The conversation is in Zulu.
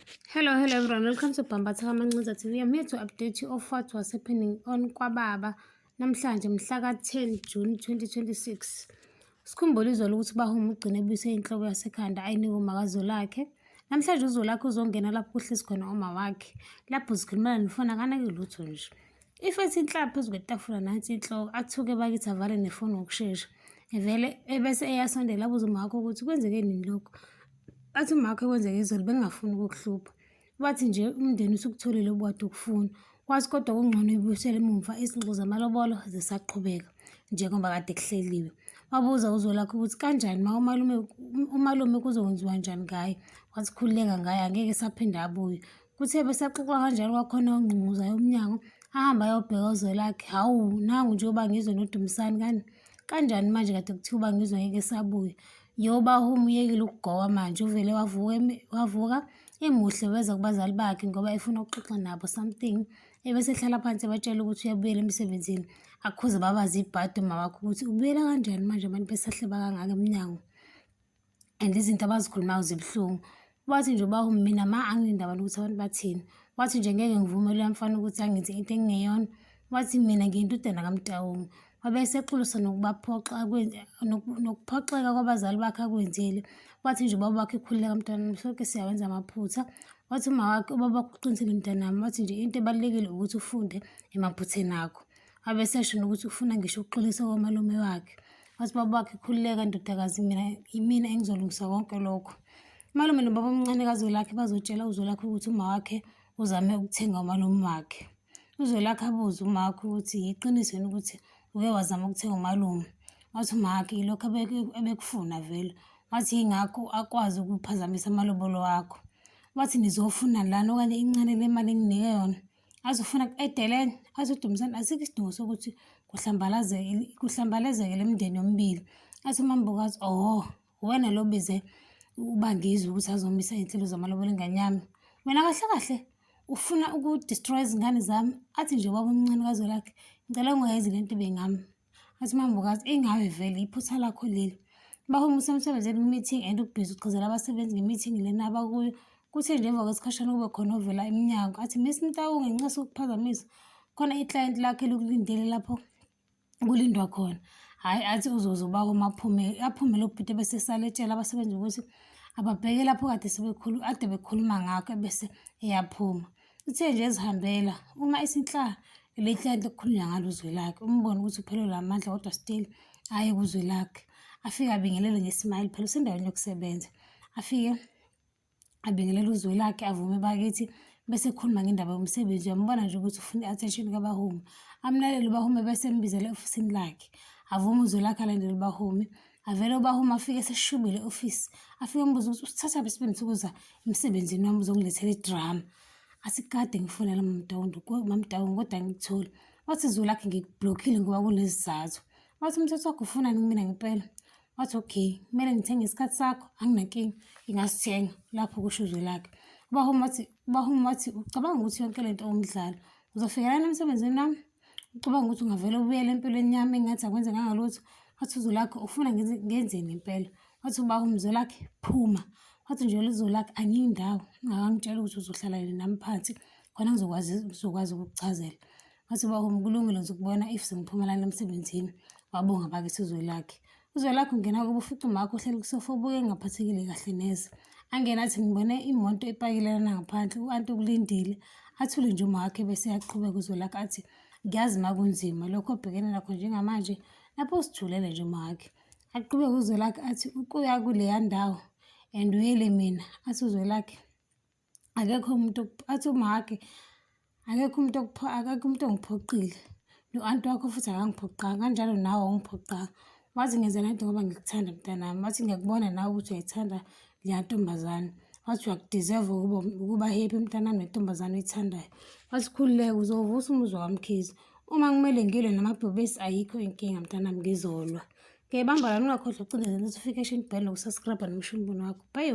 Hello everyone, welcome to Bambatha Mancuza TV. I'm here to update you of what was happening on KwaBaba namhlanje mhla ka-10 June 2026. Sikhumbule izolo ukuthi uBahuma ugcine ebuyise inhloko yasekhanda ayinika uMakaZolakhe. Namhlanje uZolakhe uzongena lapho kuhlezi khona uma wakhe. Lapho zikhulumana nefoni akanake lutho nje. Ifethi inhlaba phezu kwetafula nansi inhloko athuke bakithi avale nefoni ngokushesha. Evele ebese eyasondela abuza umakhe ukuthi kwenzeke nini lokho. Athi umakhe kwenzeke izolo bengafuni ukukuhlupha. Bathi nje umndeni usukutholile ubwade ukufuna kwazi kodwa kungcono ibuyisele emuva izingxoxo zamalobolo zisaqhubeka njengoba kade kuhleliwe. Wabuza uZolakhe ukuthi kanjani umalume kuzokwenziwa njani ngaye, wathi khululeka ngaye angeke saphinda abuye. Kuthe besaxoxa kanjalo kwakhona ongqunquzayo umnyango ahamba ayobheka uZolakhe. Hawu nangu nje uba ngizwe noDumisani kanjani manje kade kuthiwa uba ngizwe ngeke sabuya. YoBahuma uyekile ukugoka manje uvele wavuka emuhle weza kubazali bakhe ngoba efuna ukuxoxa nabo something. Ebese ehlala phansi ebatshela ukuthi uyabuyela emsebenzini akhuze babazi ibhadi umawakhe ukuthi ubuyela kanjani manje abantu besahleba kangaka emnyango and izinto abazikhulumayo zibuhlungu. Wathi nje uBahuma mina angilindaba nokuthi abantu bathini. Wathi nje ngeke ngivumele uyamfana ukuthi angenze into engeyona. Wathi mina ngiyintudana kaMtawungu. Wabese exolisa nokuphoxeka kwabazali bakhe akwenzile. Wathi nje ubaba wakhe khululeka mntanami, sonke siyawenza amaphutha. Wathi ubaba wakhe uqinisile mntanami, wathi nje into ebalulekile ukuthi ufunde emaphutheni akho. Wabese esho nokuthi ufuna ngisho ukuxolisa komalume wakhe. Wathi ubaba wakhe khululeka ndodakazi, mina engizolungisa konke lokho. Umalume nobaba omncane kaZolakhe bazotshela uZolakhe ukuthi uma wakhe uzame ukuthenga umalume wakhe. uZolakhe abuza uma wakhe ukuthi yiqiniso yini ukuthi uke wazama ukuthenga umalume. Wathi umakhe ilokho ebekufuna vele. Wathi ingakho akwazi ukuphazamisa amalobolo wakho. Wathi nizofuna lana okanye incane le mali enginike yona azofuna edelene. Athi uDumisani asikho isidingo sokuthi kuhlambalezeke le mindeni yomibili. Athi uMambukazi wena lo bize uba ngizwe ukuthi azomisa iy'nhlelo zamalobolo ingane yami. Wena kahle ufuna ukudestroy izingane zami. Athi nje ubaba omncane kaZolakhe ngicela ungayenzi lento ibengami. Athi uMambukazi ingawe vele iphutha lakho leli. Bahuma usemsebenzini kwi-meeting and ubhizi uchazela abasebenzi nge-meeting lena abakuyo. Kuthe nje emva kwesikhashana kube khona ovela emnyango athi Miss Mtawungu nginxa sokuphazamisa khona iclient lakhe lokulindele lapho kulindwa khona. Hhayi athi uBahuma aphume lo bhidi bese saletshela abasebenzi ukuthi ababheke lapho kade bekhuluma ngakho bese eyaphuma. Uthe nje ezihambela uma isinhla le client okukhulunywa ngalo uZolakhe umbone ukuthi uphelelwe amandla kodwa still aye kuZolakhe. Afike abingelele ngesmile phela usendaweni yokusebenza. Afike abingelele uZolakhe avume bakithi bese ekhuluma ngendaba yomsebenzi. Uyambona nje ukuthi ufuna i-attention kaBahuma. Amlalele uBahuma bese embizela e-ofisini lakhe. Avume uZolakhe alandele uBahuma. Avele uBahuma afike eseshubile e-office. Afike embuza ukuthi usithatha besibenzisa ukuza emsebenzini wami uzongilethela idrama. Athi kade ngifonela Mamtawungu kodwa ngikutholi. Wathi uZolakhe ngikublockile ngoba kunesizathu. Wathi umthetho wakho ufunani kumina ngempela? Wathi okay, kumele ngithenge isikhathi sakho, anginankinga ngingasithenga lapho kusho uZolakhe. uBahuma wathi ucabanga ukuthi yonke lento umdlalo uzofikela emsebenzini wami? Ucabanga ukuthi ungavele ubuyele empilweni yami engathi akwenze ngalutho? Wathi uZolakhe ufuna ngenzeni impela? Wathi uBahuma uZolakhe phuma. Wathi nje uZolakhe angiyindawo ungakangitshela ukuthi uzohlala nami phansi khona ngizokwazi ukukuchazela. Wathi uBahuma kulungile ngizokubona if sengiphuma lana emsebenzini. Wabonga bakithi uZolakhe. uZolakhe ungena kubo ufica umakhe uhleli kusofa ubuke ngaphathekile kahle neze. Angena athi ngibone imoto epakilana ngaphandle u-anti ukulindile. Athule nje umakhe bese yaqhubeka uZolakhe athi ngiyazi makunzima lokho obhekene nakho njengamanje lapho usithulele nje umakhe. Aqhubeka uZolakhe athi ukuya kuleya ndawo and uyele mina. Athi uZolakhe akekho umuntu athi umakhe akekho umuntu ongiphoqile. No-anti wakho futhi akangiphoqanga kanjalo nawe awungiphoqanga. Wathi ngenza lento ngoba ngikuthanda mntanami. Wathi ngiyakubona nawe ukuthi uyayithanda leya ntombazane. Wathi uyakudeserve ukuba happy mntanami nentombazane oyithandayo. Wathi khululeka uzovusa umuzwa kaMkhize. Uma kumele ngilwe namabhubesi ayikho inkinga mntanami ngizolwa. Bamba lana ungakhohlwa ukucindezela i-notification bell nokusubscribe nomsho umbono wakho. Bye.